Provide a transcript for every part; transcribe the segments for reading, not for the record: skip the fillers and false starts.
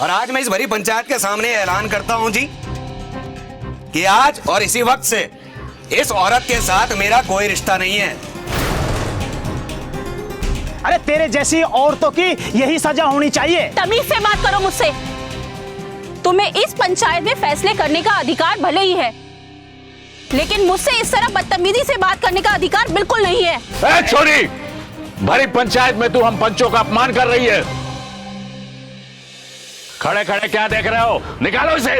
और आज मैं इस भरी पंचायत के सामने ऐलान करता हूं जी कि आज और इसी वक्त से इस औरत के साथ मेरा कोई रिश्ता नहीं है। अरे तेरे जैसी औरतों की यही सजा होनी चाहिए। तमीज से बात करो मुझसे। तुम्हें इस पंचायत में फैसले करने का अधिकार भले ही है, लेकिन मुझसे इस तरह बदतमीजी से बात करने का अधिकार बिल्कुल नहीं है। ए छोरी, भरी पंचायत में तू हम पंचों का अपमान कर रही है। खड़े खड़े क्या देख रहे हो? निकालो इसे।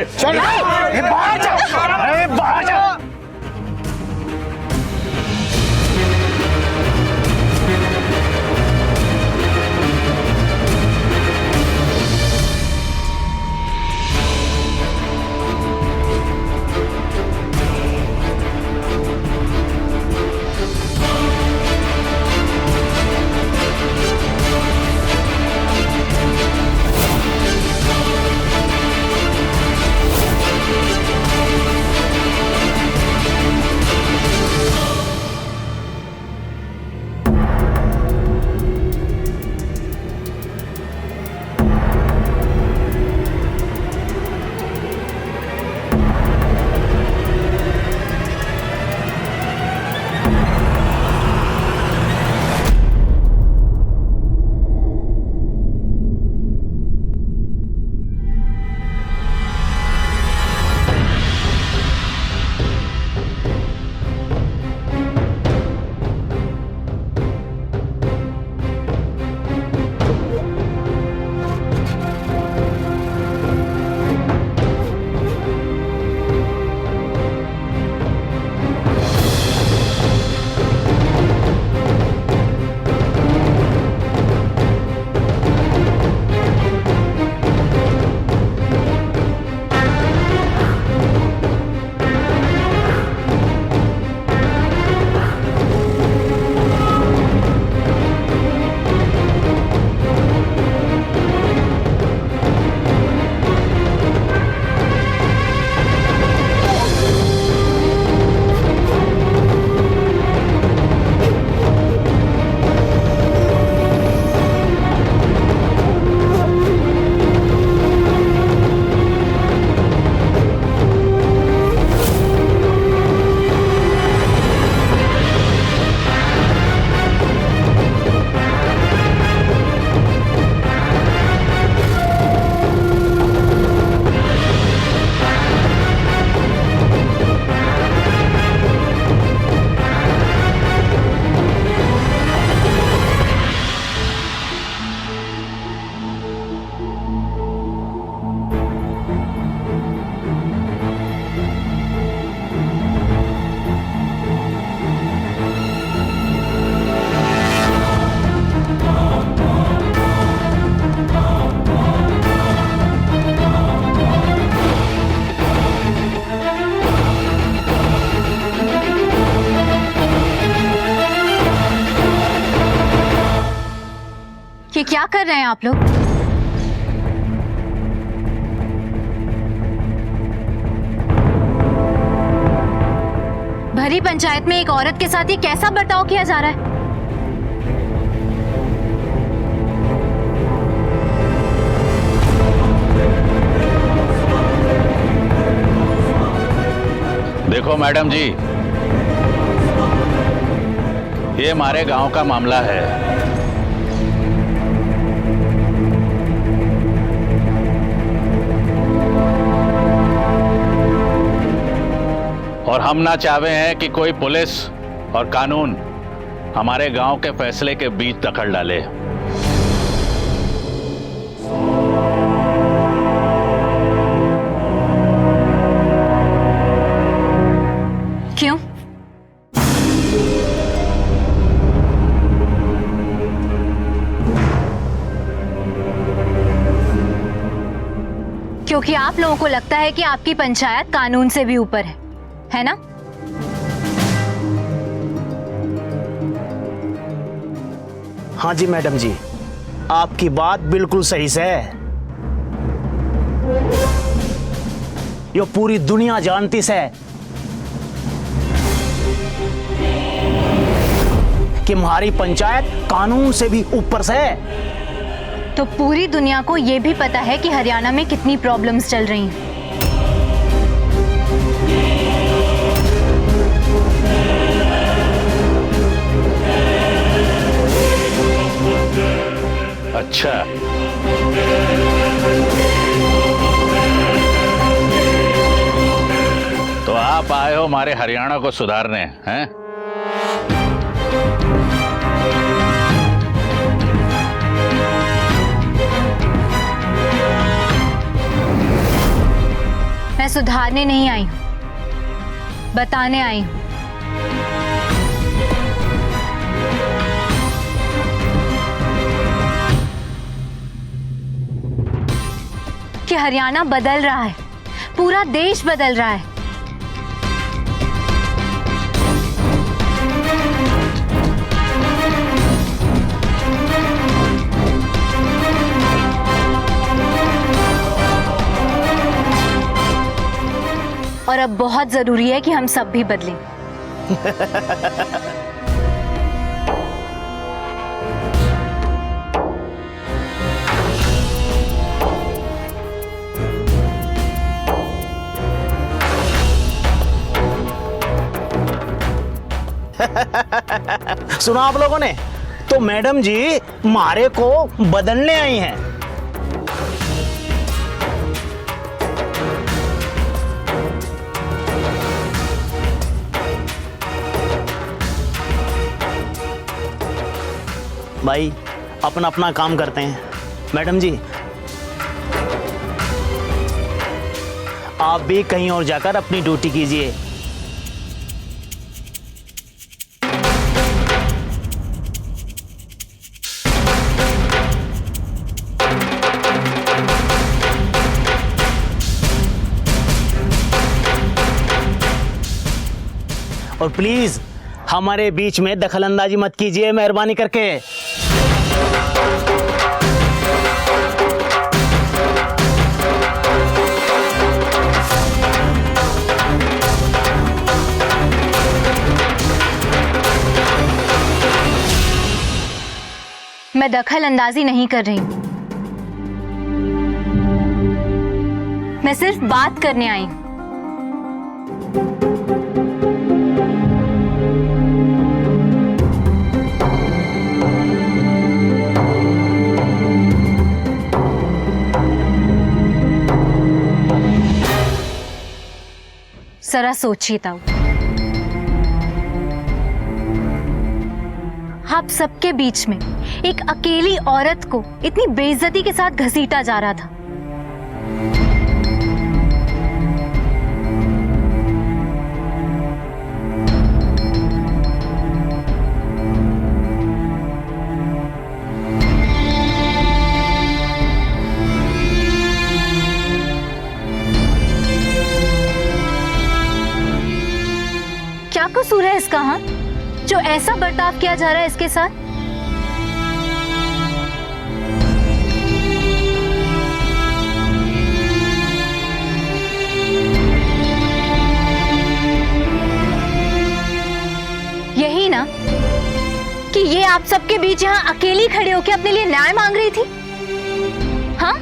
बाहर जाओ। ये क्या कर रहे हैं आप लोग? भरी पंचायत में एक औरत के साथ ये कैसा बर्ताव किया जा रहा है? देखो मैडम जी, ये हमारे गांव का मामला है। और हम ना चाहते हैं कि कोई पुलिस और कानून हमारे गांव के फैसले के बीच दखल डाले। क्यों? क्योंकि आप लोगों को लगता है कि आपकी पंचायत कानून से भी ऊपर है ना? हाँ जी मैडम जी, आपकी बात बिल्कुल सही से है। ये पूरी दुनिया जानती से कि हमारी पंचायत कानून से भी ऊपर से है। तो पूरी दुनिया को ये भी पता है कि हरियाणा में कितनी प्रॉब्लम्स चल रही हैं। अच्छा, तो आप आए हो हमारे हरियाणा को सुधारने, हैं? मैं सुधारने नहीं आई हूं, बताने आई हूं। कि हरियाणा बदल रहा है, पूरा देश बदल रहा है। और अब बहुत जरूरी है कि हम सब भी बदलें। सुना आप लोगों ने? तो मैडम जी मारे को बदलने आई हैं। भाई अपना अपना काम करते हैं। मैडम जी आप भी कहीं और जाकर अपनी ड्यूटी कीजिए। और प्लीज हमारे बीच में दखलंदाजी मत कीजिए, मेहरबानी करके। मैं दखल अंदाजी नहीं कर रही हूं, मैं सिर्फ बात करने आई हूं। जरा सोचिए ताऊ, आप सबके बीच में एक अकेली औरत को इतनी बेइज्जती के साथ घसीटा जा रहा था। क्या कसूर है इसका, हाँ, जो ऐसा बर्ताव किया जा रहा है इसके साथ? यही ना कि ये आप सबके बीच यहां अकेली खड़े होकर अपने लिए न्याय मांग रही थी, हाँ?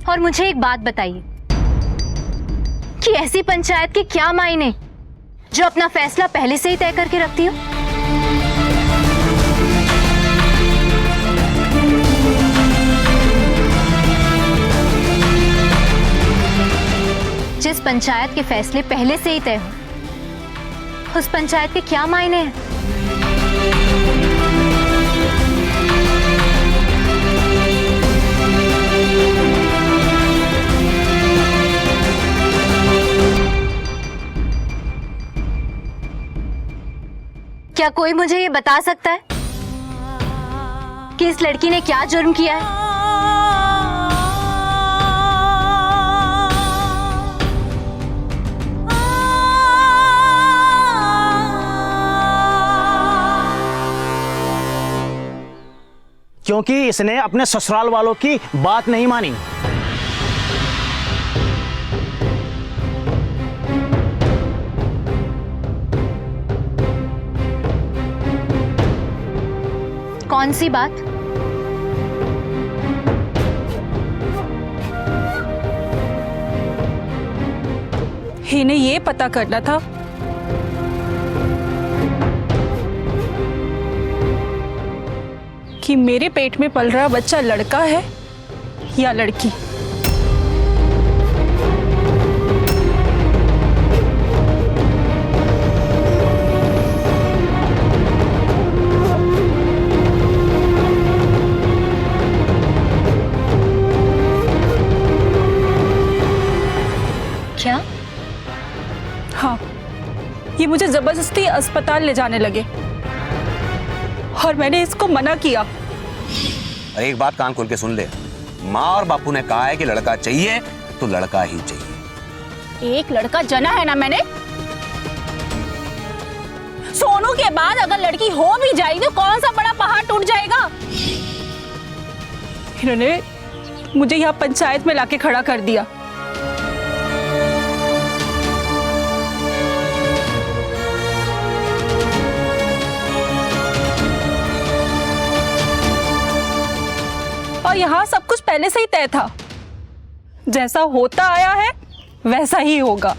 और मुझे एक बात बताइए कि ऐसी पंचायत के क्या मायने जो अपना फैसला पहले से ही तय करके रखती हो? जिस पंचायत के फैसले पहले से ही तय हो, उस पंचायत के क्या मायने हैं? क्या कोई मुझे ये बता सकता है कि इस लड़की ने क्या जुर्म किया है? क्योंकि इसने अपने ससुराल वालों की बात नहीं मानी। कौन सी बात? इन्हें ये पता करना था कि मेरे पेट में पल रहा बच्चा लड़का है या लड़की। क्या? हाँ, ये मुझे जबरदस्ती अस्पताल ले जाने लगे और मैंने इसको मना किया। अरे एक बात कान खोल के सुन ले, माँ और बापू ने कहा है कि लड़का चाहिए तो लड़का ही चाहिए। एक लड़का जना है ना मैंने। सोनू के बाद अगर लड़की हो भी जाएगी तो कौन सा बड़ा पहाड़ टूट जाएगा। इन्होंने मुझे यहाँ पंचायत में लाके खड़ा कर दिया। और यहाँ सब कुछ पहले से ही तय था, जैसा होता आया है वैसा ही होगा।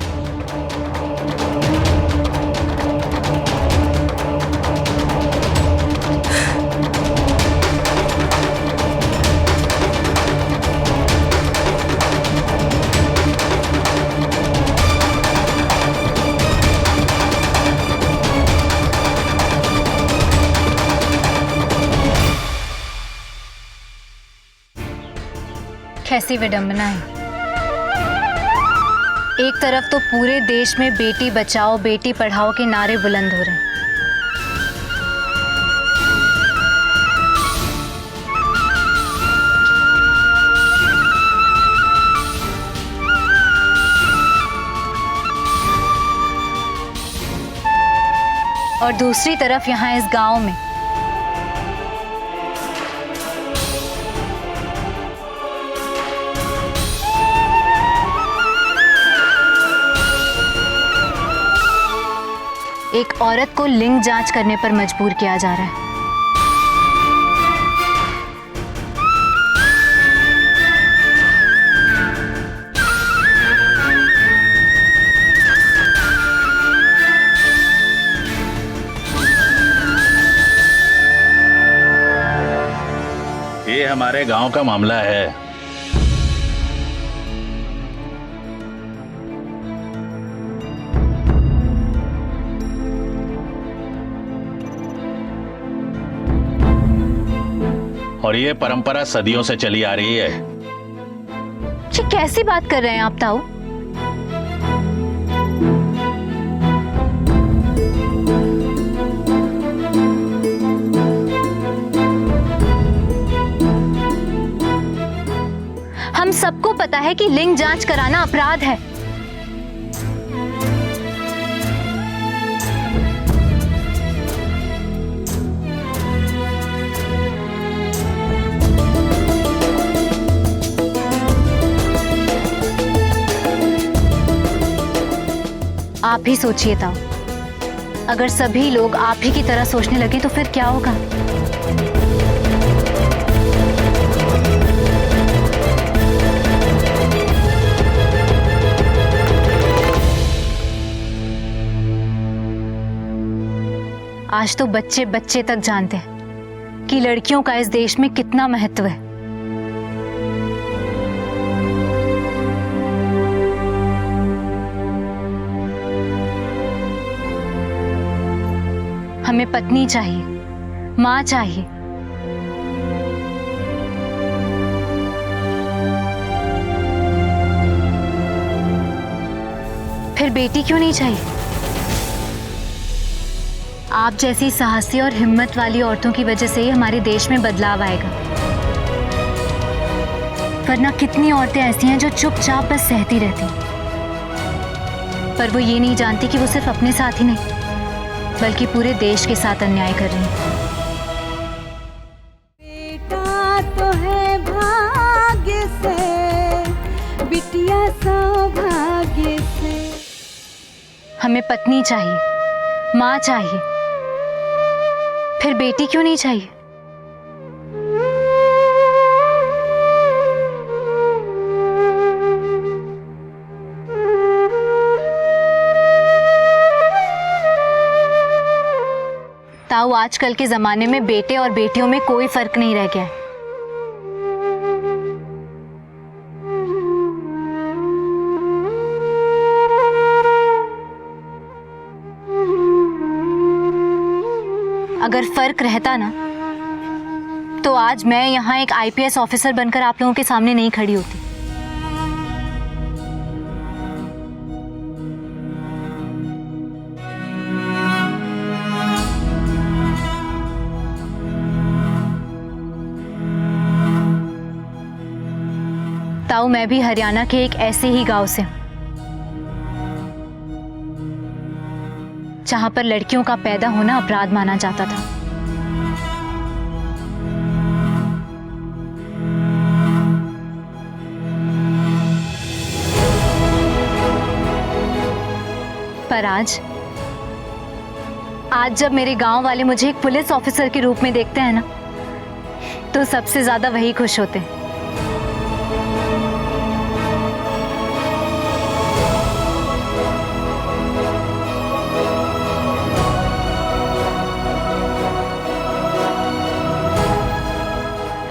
कैसी विडंबना है। एक तरफ तो पूरे देश में बेटी बचाओ बेटी पढ़ाओ के नारे बुलंद हो रहे हैं, और दूसरी तरफ यहाँ इस गांव में एक औरत को लिंग जांच करने पर मजबूर किया जा रहा है। ये हमारे गांव का मामला है। और ये परंपरा सदियों से चली आ रही है। ये कैसी बात कर रहे हैं आप ताऊ? हम सबको पता है कि लिंग जांच कराना अपराध है। आप ही सोचिए ताऊ, अगर सभी लोग आप ही की तरह सोचने लगे तो फिर क्या होगा? आज तो बच्चे बच्चे तक जानते हैं कि लड़कियों का इस देश में कितना महत्व है। हमें पत्नी चाहिए, मां चाहिए, फिर बेटी क्यों नहीं चाहिए? आप जैसी साहसी और हिम्मत वाली औरतों की वजह से ही हमारे देश में बदलाव आएगा, वरना कितनी औरतें ऐसी हैं जो चुपचाप बस सहती रहती, पर वो ये नहीं जानती कि वो सिर्फ अपने साथ ही नहीं बल्कि पूरे देश के साथ अन्याय कर रही हैं। बेटा तो है भाग्य से, बिटिया सौभाग्य से। हमें पत्नी चाहिए, माँ चाहिए, फिर बेटी क्यों नहीं चाहिए? ताऊ, आजकल के जमाने में बेटे और बेटियों में कोई फर्क नहीं रह गया है। अगर फर्क रहता ना तो आज मैं यहाँ एक आईपीएस ऑफिसर बनकर आप लोगों के सामने नहीं खड़ी होती। ताऊ, मैं भी हरियाणा के एक ऐसे ही गांव से हूं जहां पर लड़कियों का पैदा होना अपराध माना जाता था। पर आज जब मेरे गांव वाले मुझे एक पुलिस ऑफिसर के रूप में देखते हैं ना, तो सबसे ज्यादा वही खुश होते हैं।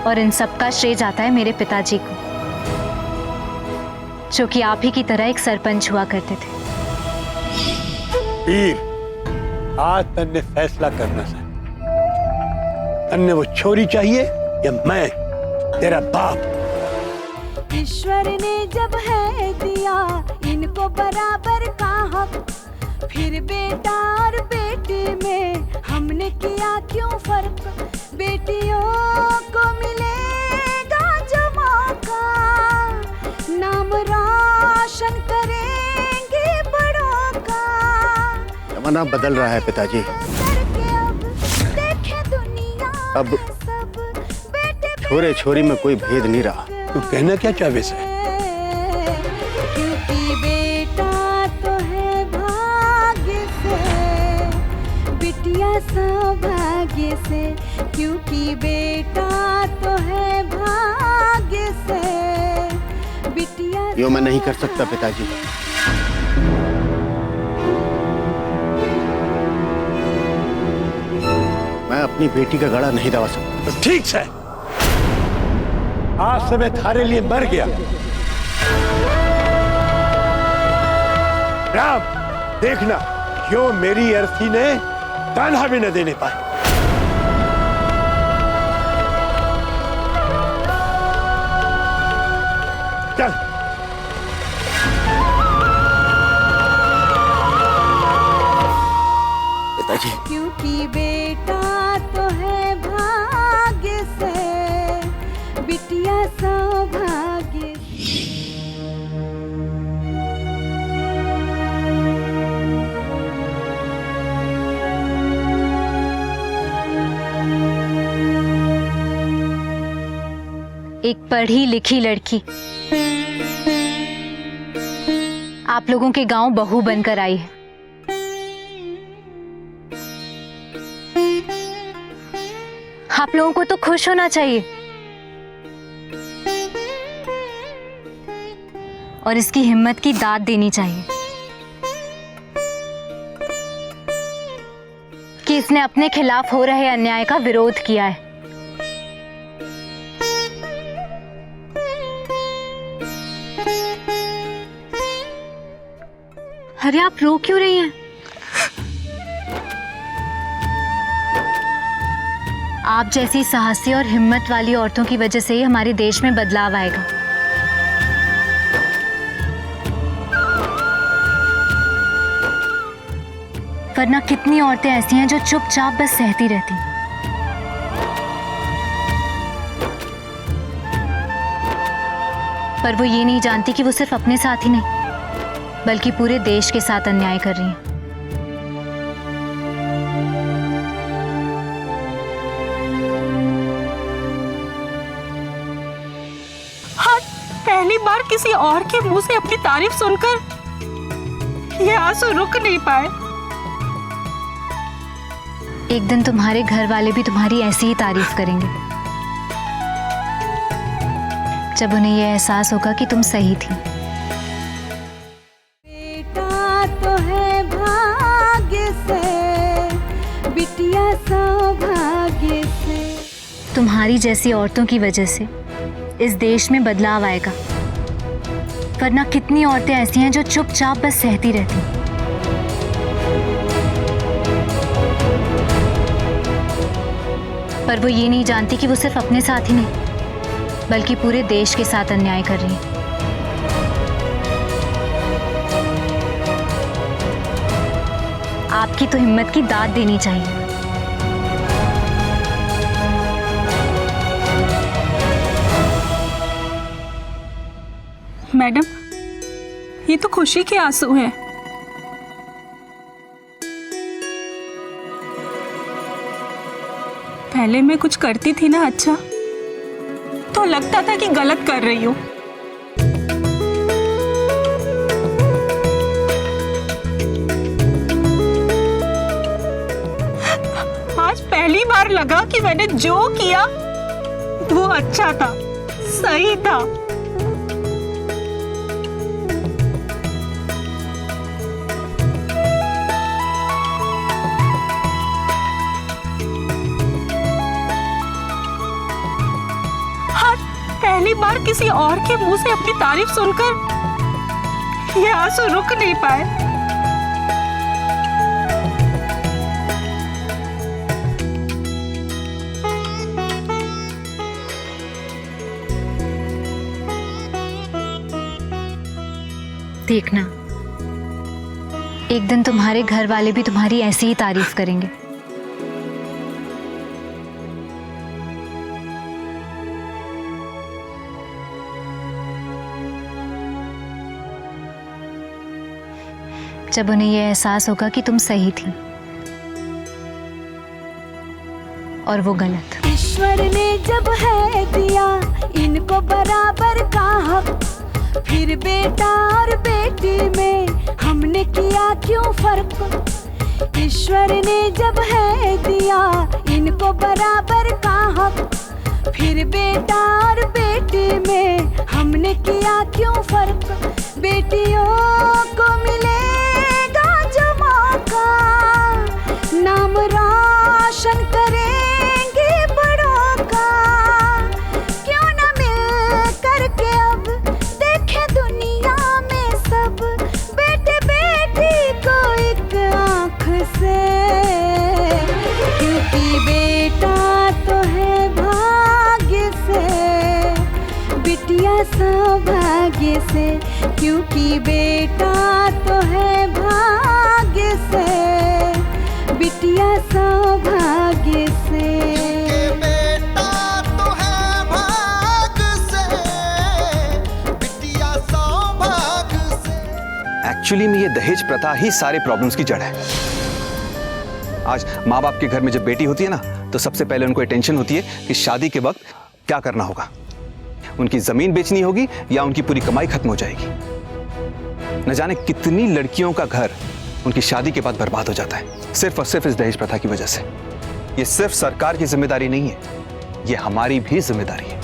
और इन सब का श्रेय जाता है मेरे पिताजी को, जो कि आप ही की तरह एक सरपंच हुआ करते थे। वीर, आज तन्ने फैसला करना है। तन्ने वो छोरी चाहिए या मैं तेरा बाप? ईश्वर ने जब है दिया इनको बराबर का हक, फिर बेटा और बेटी में हमने किया क्यों फर्क? बेटियों को मिलेगा जो मौका, नाम रोशन करेंगे बड़ों का। जमाना बदल रहा है पिताजी। अब देखे दुनिया अब सब बेटे छोरे छोरी में कोई भेद नहीं रहा। तू कहना क्या चाहवे से? क्योंकि बेटा तो है भाग्य से, बिटिया सौभाग्य से। क्योंकि बेटा तो है भाग्य से, बिटिया। यो मैं नहीं कर सकता पिताजी। मैं अपनी बेटी का गला नहीं दबा सकता। तो ठीक है, आज से मैं थारे लिए मर गया। राम, देखना क्यों मेरी अर्थी ने ताना भी न देने पाए। चल। पिताजी। क्योंकि बेटा तो है भाग्य से, बिटिया सौभाग्य। एक पढ़ी लिखी लड़की आप लोगों के गांव बहू बनकर आई है। आप लोगों को तो खुश होना चाहिए और इसकी हिम्मत की दाद देनी चाहिए कि इसने अपने खिलाफ हो रहे अन्याय का विरोध किया है। अरे आप रो क्यों रही हैं? आप जैसी साहसी और हिम्मत वाली औरतों की वजह से ही हमारे देश में बदलाव आएगा। वरना कितनी औरतें ऐसी हैं जो चुपचाप बस सहती रहती। पर वो ये नहीं जानती कि वो सिर्फ अपने साथ ही नहीं बल्कि पूरे देश के साथ अन्याय कर रही हैं। हाँ, पहली बार किसी और के मुंह से अपनी तारीफ सुनकर ये आंसू रुक नहीं पाए। एक दिन तुम्हारे घर वाले भी तुम्हारी ऐसी ही तारीफ करेंगे, जब उन्हें यह एहसास होगा कि तुम सही थी। बेटा तो है भाग्य से, बिटिया तुम्हारी जैसी औरतों की वजह से इस देश में बदलाव आएगा, वरना कितनी औरतें ऐसी हैं जो चुपचाप बस सहती रहती। पर वो ये नहीं जानती कि वो सिर्फ अपने साथ ही नहीं बल्कि पूरे देश के साथ अन्याय कर रही है। आपकी तो हिम्मत की दाद देनी चाहिए। मैडम, ये तो खुशी के आंसू हैं। पहले मैं कुछ करती थी ना अच्छा, तो लगता था कि गलत कर रही हूँ। आज पहली बार लगा कि मैंने जो किया वो अच्छा था, सही था। पहली बार किसी और के मुंह से अपनी तारीफ सुनकर ये आंसू रुक नहीं पाए। देखना, एक दिन तुम्हारे घर वाले भी तुम्हारी ऐसी ही तारीफ करेंगे। जब उन्हें यह एहसास होगा कि तुम सही थी और वो गलत। ईश्वर ने जब है दिया इनको बराबर का हक, फिर बेटा और बेटी में हमने किया क्यों फर्क। ईश्वर ने जब है दिया इनको बराबर का हक, फिर बेटा और बेटी में हमने किया क्यों फर्क। बेटियों को मिलेगा जो मौका, नाम रोशन करेंगे बड़ों का। क्यों न मिल करके अब देखे दुनिया में सब, बेटे बेटी को एक आँख से। क्योंकि बेटा तो है भाग्य से, बिटिया सौभाग्य से। क्योंकि बेटा तो है भाग्य से, बिटिया सौभाग्य से। बेटा तो है भाग्य से, बिटिया सौभाग्य से। एक्चुअली में ये दहेज प्रथा ही सारे प्रॉब्लम्स की जड़ है। आज माँ बाप के घर में जब बेटी होती है ना, तो सबसे पहले उनको टेंशन होती है कि शादी के वक्त क्या करना होगा। उनकी जमीन बेचनी होगी या उनकी पूरी कमाई खत्म हो जाएगी। न जाने कितनी लड़कियों का घर उनकी शादी के बाद बर्बाद हो जाता है, सिर्फ और सिर्फ इस दहेज प्रथा की वजह से। ये सिर्फ सरकार की जिम्मेदारी नहीं है, ये हमारी भी जिम्मेदारी है।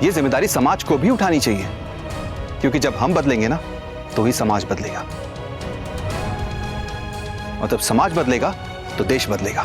ये जिम्मेदारी समाज को भी उठानी चाहिए, क्योंकि जब हम बदलेंगे ना, तो ही समाज बदलेगा, और जब समाज बदलेगा तो देश बदलेगा।